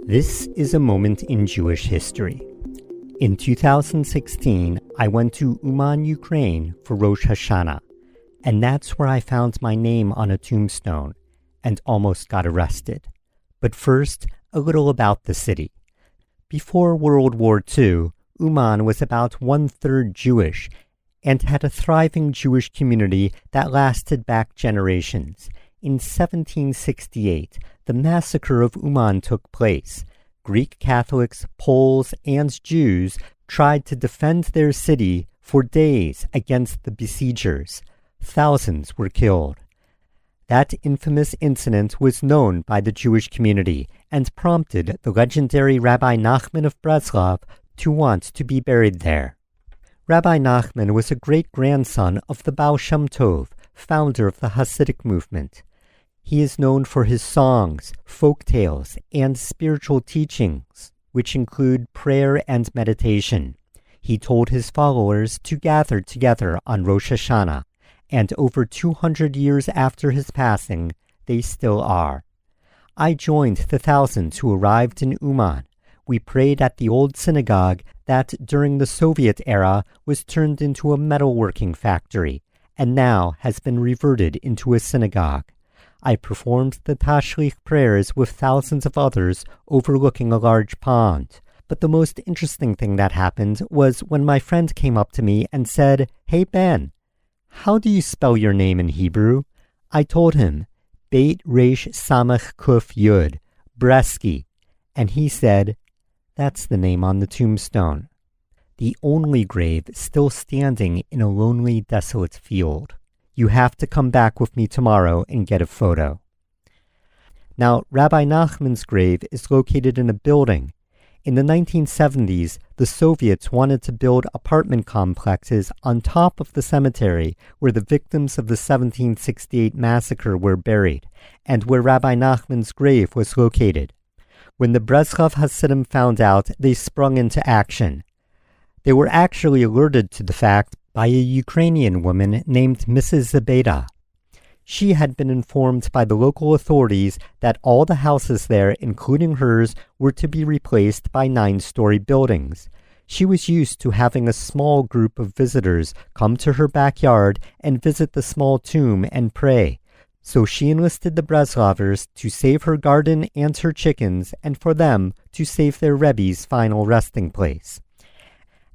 This is a moment in Jewish history. In 2016, I went to Uman, Ukraine for Rosh Hashanah, and that's where I found my name on a tombstone and almost got arrested. But first, a little about the city. Before World War II, Uman was about one-third Jewish and had a thriving Jewish community that lasted back generations. In 1768, the massacre of Uman took place. Greek Catholics, Poles, and Jews tried to defend their city for days against the besiegers. Thousands were killed. That infamous incident was known by the Jewish community and prompted the legendary Rabbi Nachman of Breslov to want to be buried there. Rabbi Nachman was a great-grandson of the Baal Shem Tov, founder of the Hasidic movement. He is known for his songs, folk tales, and spiritual teachings, which include prayer and meditation. He told his followers to gather together on Rosh Hashanah, and over 200 years after his passing, they still are. I joined the thousands who arrived in Uman. We prayed at the old synagogue that, during the Soviet era, was turned into a metalworking factory, and now has been reverted into a synagogue. I performed the Tashlich prayers with thousands of others overlooking a large pond. But the most interesting thing that happened was when my friend came up to me and said, "Hey Ben, how do you spell your name in Hebrew?" I told him, Beit Resh Samach Kuf Yud, Bresky, and he said, "That's the name on the tombstone." The only grave still standing in a lonely, desolate field. You have to come back with me tomorrow and get a photo. Now, Rabbi Nachman's grave is located in a building. In the 1970s, the Soviets wanted to build apartment complexes on top of the cemetery where the victims of the 1768 massacre were buried, and where Rabbi Nachman's grave was located. When the Breslov Hasidim found out, they sprung into action. They were actually alerted to the fact by a Ukrainian woman named Mrs. Zabeda. She had been informed by the local authorities that all the houses there, including hers, were to be replaced by 9-story buildings. She was used to having a small group of visitors come to her backyard and visit the small tomb and pray. So she enlisted the Breslovers to save her garden and her chickens, and for them to save their Rebbe's final resting place.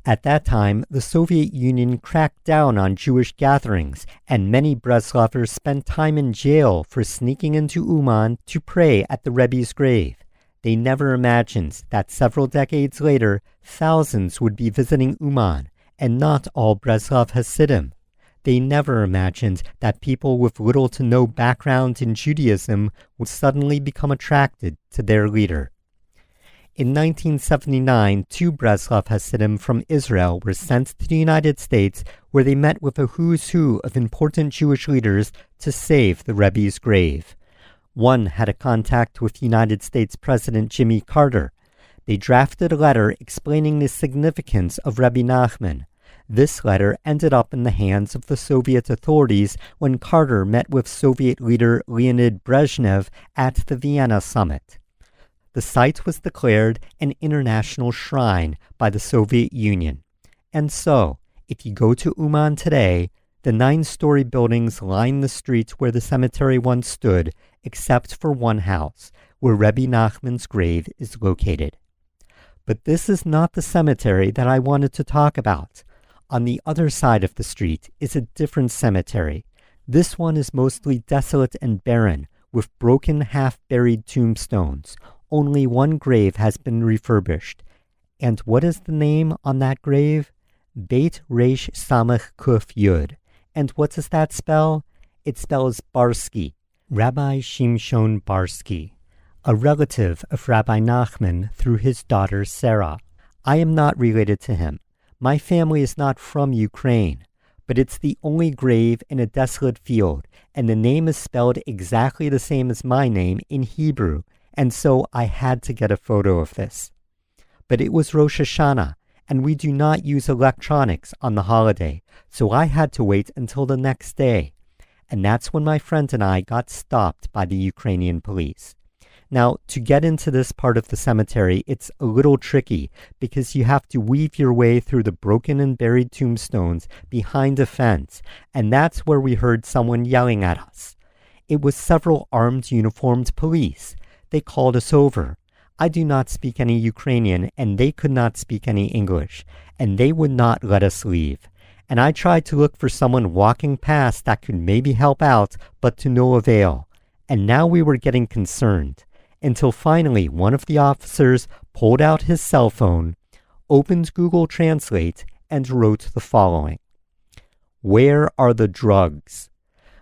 At that time, the Soviet Union cracked down on Jewish gatherings, and many Breslovers spent time in jail for sneaking into Uman to pray at the Rebbe's grave. They never imagined that several decades later, thousands would be visiting Uman, and not all Breslov Hasidim. They never imagined that people with little to no background in Judaism would suddenly become attracted to their leader. In 1979, 2 Breslov Hasidim from Israel were sent to the United States, where they met with a who's who of important Jewish leaders to save the Rebbe's grave. One had a contact with United States President Jimmy Carter. They drafted a letter explaining the significance of Rabbi Nachman. This letter ended up in the hands of the Soviet authorities when Carter met with Soviet leader Leonid Brezhnev at the Vienna summit. The site was declared an international shrine by the Soviet Union. And so, if you go to Uman today, the 9-story buildings line the street where the cemetery once stood, except for one house, where Rabbi Nachman's grave is located. But this is not the cemetery that I wanted to talk about. On the other side of the street is a different cemetery. This one is mostly desolate and barren, with broken, half-buried tombstones. Only one grave has been refurbished. And what is the name on that grave? Beit Resh Samach Kuf Yud. And what does that spell? It spells Barsky, Rabbi Shimshon Barsky, a relative of Rabbi Nachman through his daughter Sarah. I am not related to him. My family is not from Ukraine, but it's the only grave in a desolate field, and the name is spelled exactly the same as my name in Hebrew, and so I had to get a photo of this. But it was Rosh Hashanah, and we do not use electronics on the holiday, so I had to wait until the next day. And that's when my friend and I got stopped by the Ukrainian police. Now, to get into this part of the cemetery, it's a little tricky because you have to weave your way through the broken and buried tombstones behind a fence, and that's where we heard someone yelling at us. It was several armed uniformed police. They called us over. I do not speak any Ukrainian, and they could not speak any English, and they would not let us leave. And I tried to look for someone walking past that could maybe help out, but to no avail. And now we were getting concerned, until finally one of the officers pulled out his cell phone, opened Google Translate, and wrote the following: "Where are the drugs?"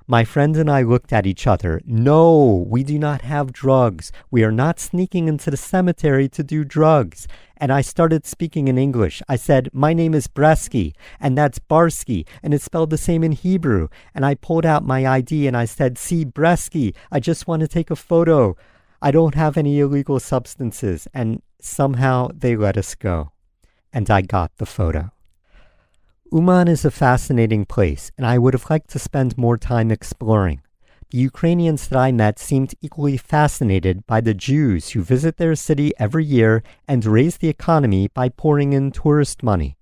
My friend and I looked at each other. No, we do not have drugs. We are not sneaking into the cemetery to do drugs. And I started speaking in English. I said, "My name is Bresky, and that's Barsky, and it's spelled the same in Hebrew." And I pulled out my ID and I said, "See, Bresky, I just want to take a photo. I don't have any illegal substances." And somehow they let us go. And I got the photo. Uman is a fascinating place, and I would have liked to spend more time exploring. The Ukrainians that I met seemed equally fascinated by the Jews who visit their city every year and raise the economy by pouring in tourist money.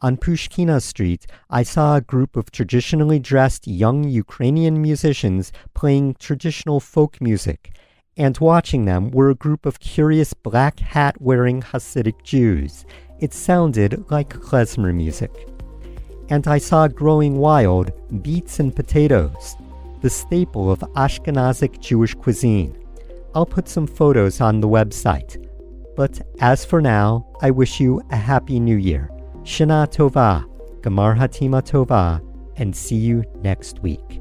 On Pushkina Street, I saw a group of traditionally dressed young Ukrainian musicians playing traditional folk music, and watching them were a group of curious black hat-wearing Hasidic Jews. It sounded like klezmer music. And I saw growing wild beets and potatoes, the staple of Ashkenazic Jewish cuisine. I'll put some photos on the website. But as for now, I wish you a Happy New Year. Shana Tova, Gamar Hatima Tova, and see you next week.